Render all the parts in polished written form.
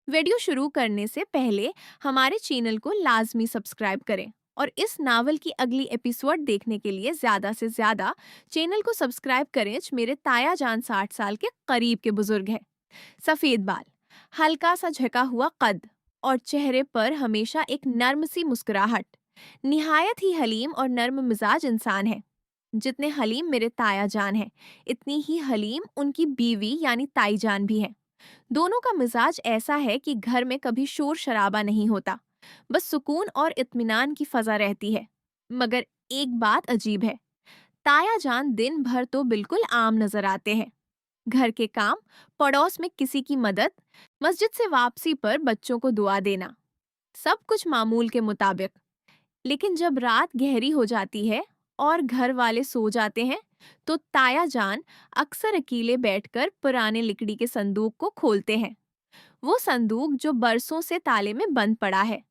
Video शुरू करने से पहले हमारे चैनल को लाजमी सब्सक्राइब करें और इस नावल की अगली एपिसोड देखने के लिए ज्यादा से ज्यादा चैनल को सब्सक्राइब करें। मेरे ताया जान 60 साल के करीब के बुजुर्ग हैं। सफेद बाल, हल्का सा झुका हुआ कद और चेहरे पर हमेशा एक नर्म सी मुस्कुराहट। निहायत ही हलीम और नर्म मिजाज इंसान है। जितने हलीम मेरे ताया जान हैं, इतनी ही हलीम उनकी बीवी यानी ताई जान भी है। दोनों का मिजाज ऐसा है कि घर में कभी शोर शराबा नहीं होता, बस सुकून और इत्मीनान की फजा रहती है। मगर एक बात अजीब है, ताया जान दिन भर तो बिल्कुल आम नजर आते हैं। घर के काम, पड़ोस में किसी की मदद, मस्जिद से वापसी पर बच्चों को दुआ देना, सब कुछ मामूल के मुताबिक। लेकिन जब रात गहरी हो जाती है और घर वाले सो जाते हैं, तो ताया जान अक्सर अकेले बैठकर पुराने लकड़ी के संदूक को खोलते हैं। वो संदूक जो बरसों से ताले में बंद पड़ा है,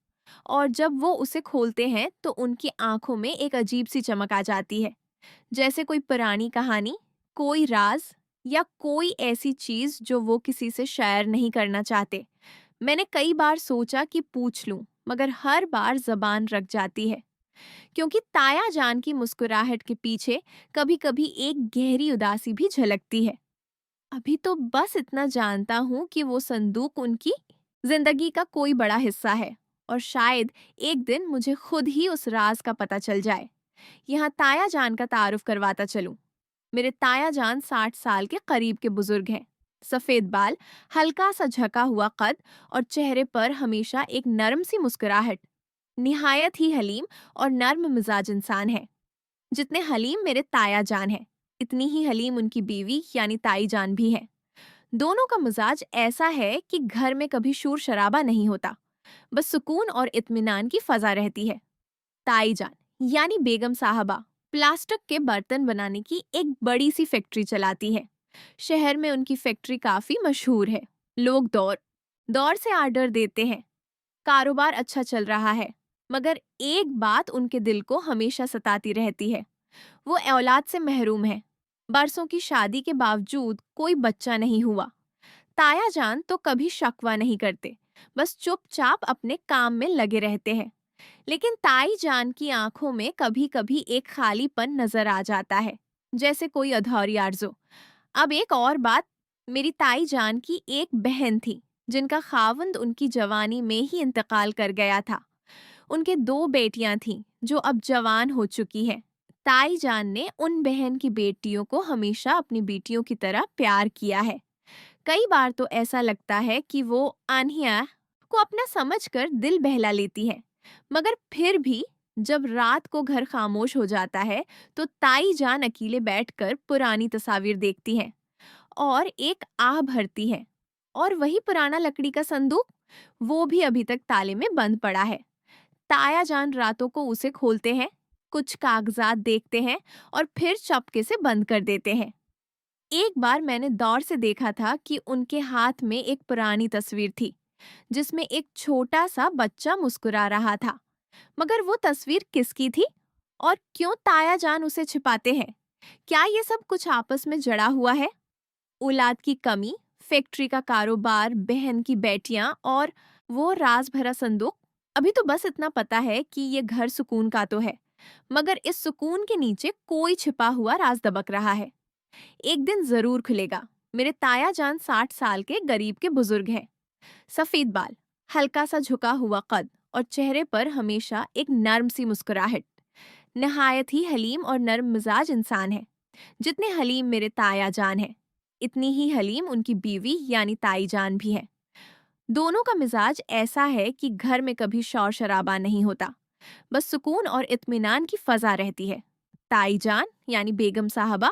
और जब वो उसे खोलते हैं तो उनकी आंखों में एक अजीब सी चमक आ जाती है, जैसे कोई पुरानी कहानी, कोई राज या कोई ऐसी चीज जो वो किसी से शेयर नहीं करना चाहते। मैंने कई बार सोचा कि पूछ लूं, मगर हर बार जबान रख जाती है, क्योंकि ताया जान की मुस्कुराहट के पीछे कभी-कभी एक गहरी उदासी भी झलकती है। अभी तो बस इतना जानता हूँ कि वो संदूक उनकी जिंदगी का कोई बड़ा हिस्सा है, और शायद एक दिन मुझे खुद ही उस राज का पता चल जाए। यहाँ ताया जान का तारुफ करवाता चलूं। मेरे ताया जान 60 साल के करीब के बुजुर्ग हैं। सफेद बाल, हल्का सा झका हुआ कद और चेहरे पर हमेशा एक नरम सी मुस्कुराहट। निहायत ही हलीम और नर्म मिजाज इंसान है। जितने हलीम मेरे ताया जान हैं, इतनी ही हलीम उनकी बीवी यानी ताई जान भी है। दोनों का मिजाज ऐसा है कि घर में कभी शोर शराबा नहीं होता, बस सुकून और इत्मीनान की फजा रहती है। ताई जान यानी बेगम साहबा प्लास्टिक के बर्तन बनाने की एक बड़ी सी फैक्ट्री चलाती है। शहर में उनकी फैक्ट्री काफी मशहूर है। लोग दौर दौर से आर्डर देते हैं। कारोबार अच्छा चल रहा है, मगर एक बात उनके दिल को हमेशा सताती रहती है। वो औलाद से महरूम है। बरसों की शादी के बावजूद कोई बच्चा नहीं हुआ। ताया जान तो कभी शकवा नहीं करते, बस चुपचाप अपने काम में लगे रहते हैं। लेकिन ताई जान की आंखों में कभी-कभी एक खालीपन नजर आ जाता है, जैसे कोई अधूरी आरज़ू। अब एक और बात, मेरी ताई जान की एक बहन थी, जिनका खावंद उनकी जवानी में ही इंतकाल कर गया था। उनके दो बेटियां थीं, जो अब जवान हो चुकी हैं। ताई जान ने उन बहन की बेटियों को हमेशा अपनी बेटियों की तरह प्यार किया है। कई बार तो ऐसा लगता है कि वो आन्हिया को अपना समझकर दिल बहला लेती है। मगर फिर भी जब रात को घर खामोश हो जाता है, तो ताई जान अकेले बैठकर पुरानी तस्वीर देखती हैं और एक आह भरती है। और वही पुराना लकड़ी का संदूक, वो भी अभी तक ताले में बंद पड़ा है। ताया जान रातों को उसे खोलते हैं, कुछ कागजात देखते हैं और फिर चपके से बंद कर देते हैं। एक बार मैंने दौर से देखा था कि उनके हाथ में एक पुरानी तस्वीर थी, जिसमें एक छोटा सा बच्चा मुस्कुरा रहा था। मगर वो तस्वीर किसकी थी और क्यों ताया जान उसे छिपाते हैं? क्या ये सब कुछ आपस में जड़ा हुआ है? औलाद की कमी, फैक्ट्री का कारोबार, बहन की बेटियां और वो राज भरा संदूक। अभी तो बस इतना पता है कि ये घर सुकून का तो है, मगर इस सुकून के नीचे कोई छिपा हुआ राज दबक रहा है। एक दिन जरूर खुलेगा। मेरे ताया जान 60 साल के गरीब के बुजुर्ग हैं। सफेद बाल, हल्का सा झुका हुआ कद और चेहरे पर हमेशा एक नर्म सी मुस्कुराहट। नहायत ही हलीम और नर्म मिजाज इंसान है। जितने हलीम मेरे ताया जान हैं, इतनी ही हलीम उनकी बीवी यानी ताई जान भी है। दोनों का मिजाज ऐसा है कि घर में कभी शौर शराबा नहीं होता, बस सुकून और इत्मीनान की फजा रहती है। ताई जान यानी बेगम साहबा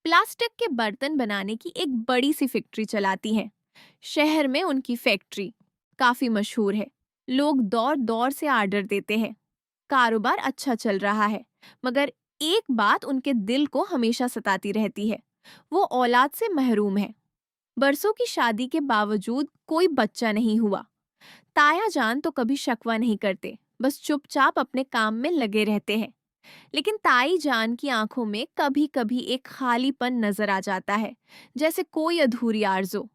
प्लास्टिक के बर्तन बनाने की एक बड़ी सी फैक्ट्री चलाती हैं। शहर में उनकी फैक्ट्री काफी मशहूर है। लोग दौर दौर से आर्डर देते हैं। कारोबार अच्छा चल रहा है, मगर एक बात उनके दिल को हमेशा सताती रहती है। वो औलाद से महरूम है। बरसों की शादी के बावजूद कोई बच्चा नहीं हुआ। ताया जान तो कभी शकवा नहीं करते, बस चुपचाप अपने काम में लगे रहते हैं। लेकिन ताई जान की आंखों में कभी-कभी एक खालीपन नजर आ जाता है, जैसे कोई अधूरी आरज़ू।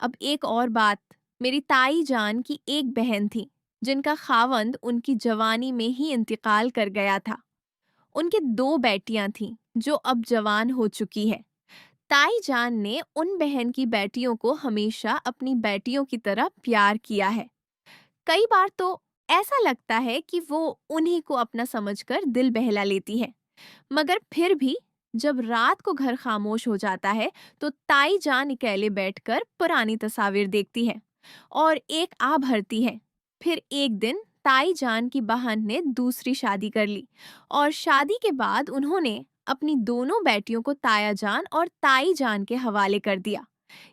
अब एक और बात, मेरी ताई जान की एक बहन थी जिनका खावंद उनकी जवानी में ही इंतकाल कर गया था। उनके दो बेटियां थीं जो अब जवान हो चुकी है। ताई जान ने उन बहन की बेटियों को हमेशा अपनी बेटियों की तरह प्यार किया है। कई बार तो ऐसा लगता है कि वो उन्हीं को अपना समझकर दिल बहला लेती है। मगर फिर भी जब रात को घर खामोश हो जाता है तो ताई जान अकेले बैठकर पुरानी तस्वीर देखती है और एक आ भरती है। फिर एक दिन ताई जान की बहन ने दूसरी शादी कर ली और शादी के बाद उन्होंने अपनी दोनों बेटियों को ताया जान और ताई जान के हवाले कर दिया।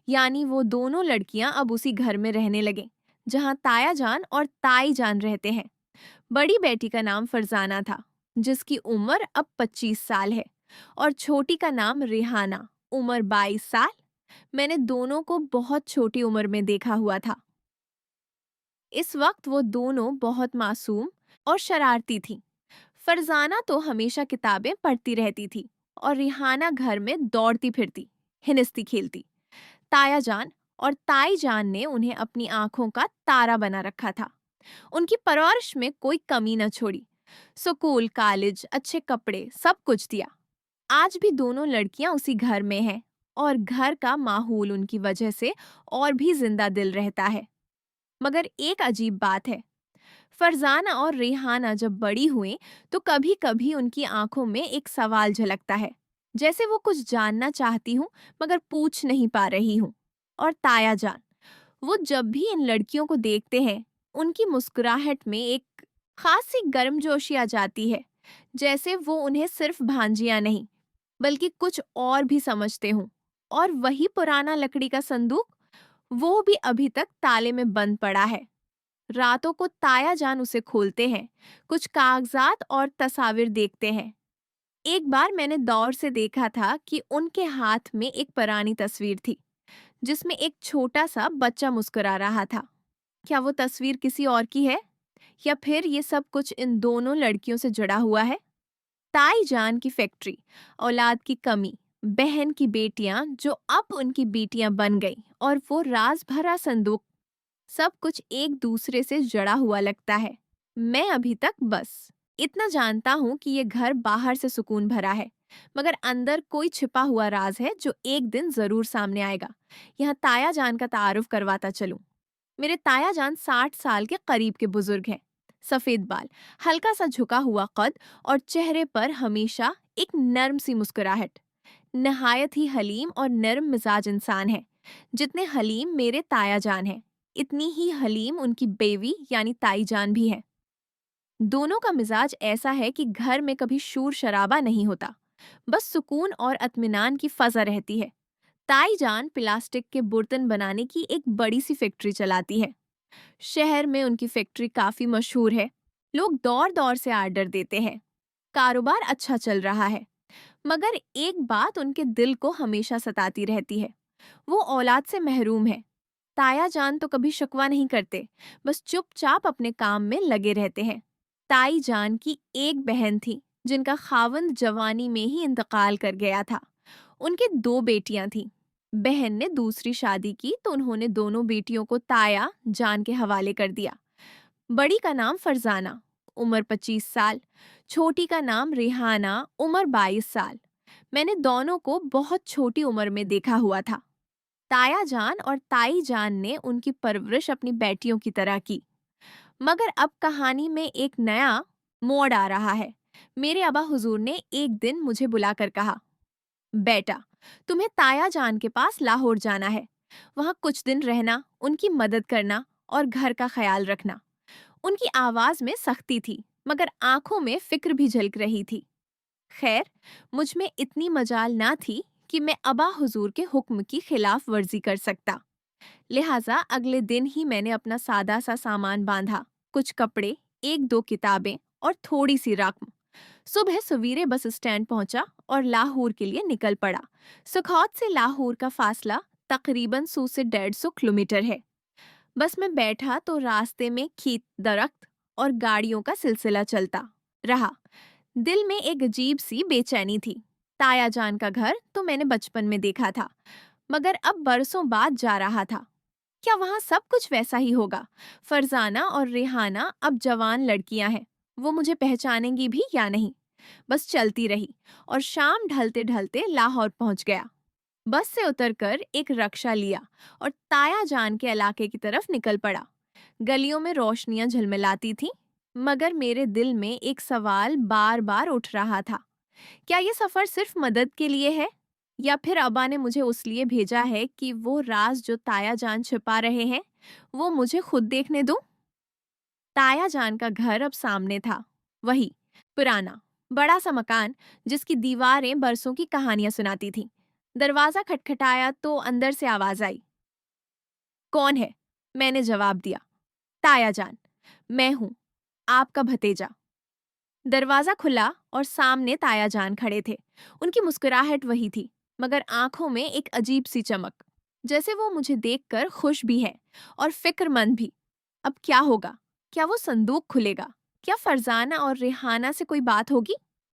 यानी वो दोनों लड़कियां अब उसी घर में रहने लगे जहां ताया जान और ताई जान रहते हैं। बड़ी बेटी का नाम फरजाना था, जिसकी उम्र अब 25 साल है, और छोटी का नाम रिहाना, उम्र 22 साल। मैंने दोनों को बहुत छोटी उम्र में देखा हुआ था। इस वक्त वो दोनों बहुत मासूम और शरारती थीं। फरजाना तो हमेशा किताबें पढ़ती रहती थी और रिहाना घर में दौड़ती फिरती, हिनिस्ती खेलती। ताया जान और ताई जान ने उन्हें अपनी आंखों का तारा बना रखा था। उनकी परवरिश में कोई कमी न छोड़ी। स्कूल, कॉलेज, अच्छे कपड़े, सब कुछ दिया। आज भी दोनों लड़कियां उसी घर में हैं और घर का माहौल उनकी वजह से और भी जिंदा दिल रहता है। मगर एक अजीब बात है, फरजाना और रेहाना जब बड़ी हुई तो कभी-कभी उनकी आंखों में एक सवाल झलकता है, जैसे वो कुछ जानना चाहती हूँ मगर पूछ नहीं पा रही हूँ। और ताया जान, वो जब भी इन लड़कियों को देखते हैं, उनकी मुस्कुराहट में एक खास सी गर्मजोशी आ जाती है, जैसे वो उन्हें सिर्फ भांजियां नहीं, बल्कि कुछ और भी समझते हों। और वही पुराना लकड़ी का संदूक, वो भी अभी तक ताले में बंद पड़ा है। रातों को ताया जान उसे खोलते हैं, कुछ कागजात और तस्वीर देखते हैं। एक बार मैंने दौर से देखा था कि उनके हाथ में एक पुरानी तस्वीर थी, जिसमें एक छोटा सा बच्चा मुस्कुरा रहा था। क्या वो तस्वीर किसी और की है, या फिर ये सब कुछ इन दोनों लड़कियों से जुड़ा हुआ है? ताई जान की फैक्ट्री, औलाद की कमी, बहन की बेटियां जो अब उनकी बेटियां बन गई, और वो राज भरा संदूक, सब कुछ एक दूसरे से जड़ा हुआ लगता है। मैं अभी तक बस इतना जानता हूँ कि ये घर बाहर से सुकून भरा है, मगर अंदर कोई छिपा हुआ राज है जो एक दिन जरूर सामने आएगा। यहाँ ताया जान का तारुफ करवाता चलूं। मेरे ताया जान 60 साल के करीब के बुजुर्ग हैं। सफेद बाल, हल्का सा झुका हुआ कद, और चेहरे पर हमेशा एक नर्म सी मुस्कुराहट। नहायत ही हलीम और नर्म मिजाज इंसान है। जितने हलीम मेरे ताया जान हैं, इतनी ही हलीम उनकी बेवी यानी ताई जान भी है। दोनों का मिजाज ऐसा है कि घर में कभी शोर शराबा नहीं होता, बस सुकून और इत्मीनान की फजा रहती है। ताई जान प्लास्टिक के बर्तन बनाने की एक बड़ी सी फैक्ट्री चलाती है। शहर में उनकी फैक्ट्री काफी मशहूर है। लोग दौर दौर से आर्डर देते हैं। कारोबार अच्छा चल रहा है। मगर एक बात उनके दिल को हमेशा सताती रहती है, वो औलाद से महरूम है। ताया जान तो कभी शिकवा नहीं करते, बस चुपचाप अपने काम में लगे रहते हैं। ताई जान की एक बहन थी जिनका खावंद जवानी में ही इंतकाल कर गया था। उनके दो बेटियां थीं। बहन ने दूसरी शादी की तो उन्होंने दोनों बेटियों को ताया जान के हवाले कर दिया। बड़ी का नाम फरजाना, उम्र 25 साल। छोटी का नाम रेहाना, उम्र 22 साल। मैंने दोनों को बहुत छोटी उम्र में देखा हुआ था। ताया जान और ताई जान ने उनकी परवरिश अपनी बेटियों की तरह की। मगर अब कहानी में एक नया मोड़ आ रहा है। मेरे अबा हुजूर ने एक दिन मुझे बुलाकर कहा, बेटा, तुम्हें ताया जान के पास लाहौर जाना है। वहां कुछ दिन रहना, उनकी मदद करना और घर का ख्याल रखना। उनकी आवाज में सख्ती थी, मगर आंखों में फिक्र भी झलक रही थी। खैर, मुझ में इतनी मजाल ना थी कि मैं अबा हुजूर के हुक्म की खिलाफ वर्जी कर सकता। लिहाजा अगले दिन ही मैंने अपना सादा सा सामान बांधा, कुछ कपड़े, एक दो किताबें और थोड़ी सी रकम। सुबह सवेरे बस स्टैंड पहुंचा और लाहौर के लिए निकल पड़ा। सुखौत से लाहौर का फासला तकरीबन 100 से 150 किलोमीटर है। बस में बैठा तो रास्ते में खेत, दरख्त और गाड़ियों का सिलसिला चलता रहा। दिल में एक अजीब सी बेचैनी थी। ताया जान का घर तो मैंने बचपन में देखा था, मगर अब बरसों बाद जा रहा था। क्या वहाँ सब कुछ वैसा ही होगा? फरजाना और रेहाना अब जवान लड़कियां हैं। वो मुझे पहचानेंगी भी या नहीं? बस चलती रही और शाम ढलते ढलते लाहौर पहुंच गया। बस से उतरकर एक रक्शा लिया और ताया जान के इलाके की तरफ निकल पड़ा। गलियों में रोशनियां झलमिलाती थीं, मगर मेरे दिल में एक सवाल बार बार उठ रहा था। क्या ये सफर सिर्फ मदद के लिए है, या फिर अब्बा ने मुझे उस लिए भेजा है कि वो राज जो ताया जान छिपा रहे हैं वो मुझे खुद देखने दूं? ताया जान का घर अब सामने था। वही पुराना बड़ा सा मकान जिसकी दीवारें बरसों की कहानियां सुनाती थीं। दरवाजा खटखटाया तो अंदर से आवाज आई। कौन है? मैंने जवाब दिया। ताया जान, मैं हूं, आपका भतीजा। दरवाजा खुला और सामने ताया जान खड़े थे। उनकी मुस्कुराहट वही थी, मगर आंखों में एक अजीब सी चमक, जैसे वो मुझे देखकर खुश भी है और फिक्रमंद भी। अब क्या होगा? क्या वो संदूक खुलेगा? क्या फरजाना और रेहाना से कोई बात होगी?